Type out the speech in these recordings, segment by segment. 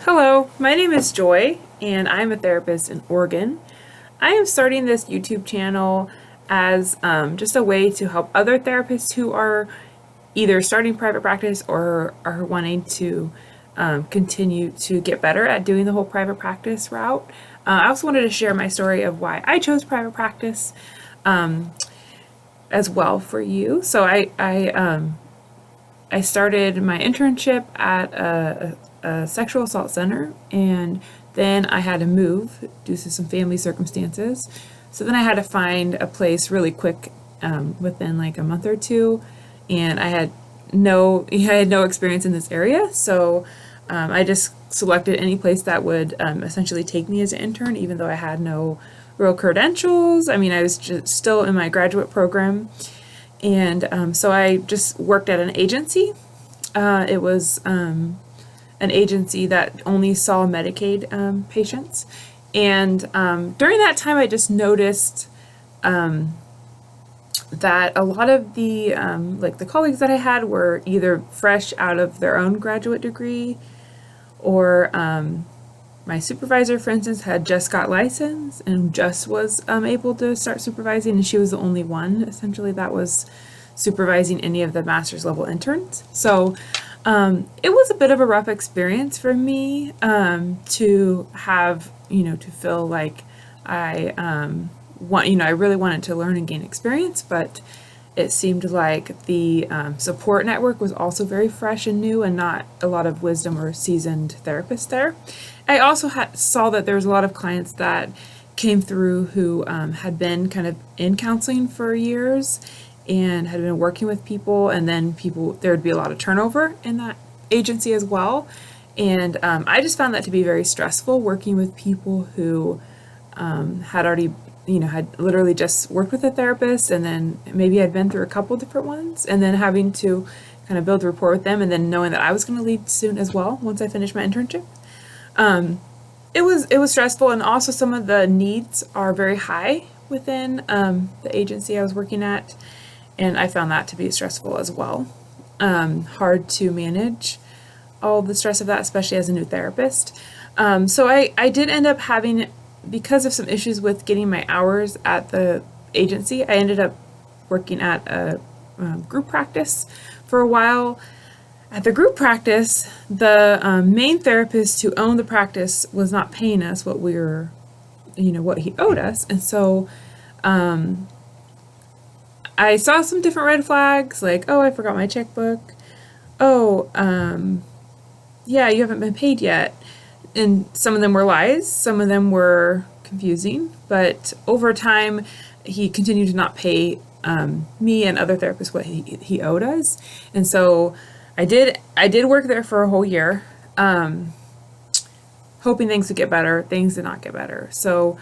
Hello, my name is Joy, and I'm a therapist in Oregon. I am starting this YouTube channel as just a way to help other therapists who are either starting private practice or are wanting to continue to get better at doing the whole private practice route. I also wanted to share my story of why I chose private practice as well for you. So I started my internship at a sexual assault center, and then I had to move due to some family circumstances. So then I had to find a place really quick within like a month or two, and I had no experience in this area. So I just selected any place that would essentially take me as an intern, even though I had no real credentials. I mean, I was just still in my graduate program. And so I just worked at an agency. It was an agency that only saw Medicaid patients. And during that time, I just noticed that a lot of the the colleagues that I had were either fresh out of their own graduate degree, or my supervisor, for instance, had just got licensed and just was able to start supervising, and she was the only one essentially that was supervising any of the master's level interns. So it was a bit of a rough experience for me to have, to feel like I I really wanted to learn and gain experience, but it seemed like the support network was also very fresh and new, and not a lot of wisdom or seasoned therapists there. I also saw that there was a lot of clients that came through who had been kind of in counseling for years and had been working with people, and then there would be a lot of turnover in that agency as well. And I just found that to be very stressful, working with people who had already, had literally just worked with a therapist, and then maybe had been through a couple different ones, and then having to kind of build a rapport with them, and then knowing that I was going to leave soon as well once I finished my internship. It was stressful, and also some of the needs are very high within the agency I was working at, and I found that to be stressful as well. Hard to manage all the stress of that, especially as a new therapist. So I did end up having, because of some issues with getting my hours at the agency, I ended up working at a group practice for a while. At the group practice, the main therapist who owned the practice was not paying us what what he owed us. And so I saw some different red flags, like, oh, I forgot my checkbook. Oh, yeah, you haven't been paid yet. And some of them were lies, some of them were confusing, but over time, he continued to not pay me and other therapists what he owed us. And so I did work there for a whole year, hoping things would get better. Things did not get better. So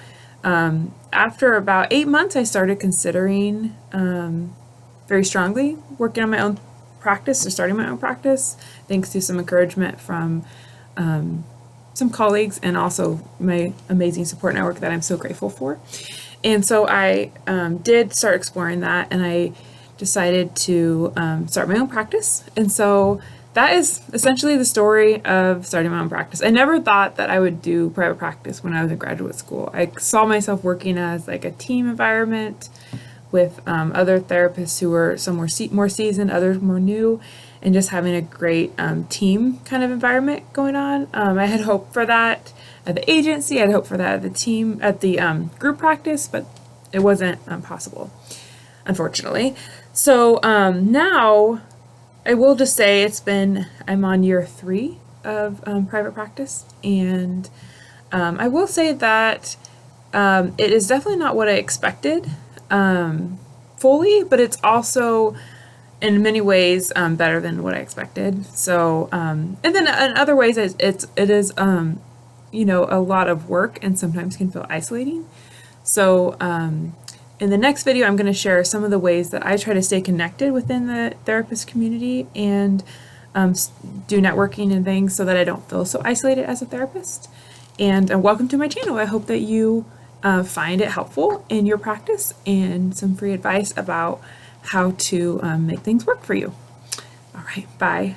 after about 8 months, I started considering very strongly working on my own practice, or starting my own practice, thanks to some encouragement from some colleagues, and also my amazing support network that I'm so grateful for. And so I did start exploring that, and I decided to start my own practice. And so that is essentially the story of starting my own practice. I never thought that I would do private practice when I was in graduate school. I saw myself working as like a team environment with other therapists who were some more seasoned, others more new, and just having a great team kind of environment going on. I had hoped for that at the agency. I had hoped for that at the team, at the group practice, but it wasn't possible, unfortunately. So now I will just say I'm on year 3 of private practice, and I will say that it is definitely not what I expected fully, but it's also in many ways better than what I expected. So and then in other ways it is a lot of work, and sometimes can feel isolating. So in the next video, I'm going to share some of the ways that I try to stay connected within the therapist community, and do networking and things, so that I don't feel so isolated as a therapist. And welcome to my channel. I hope that you find it helpful in your practice, and some free advice about how to make things work for you. All right, bye.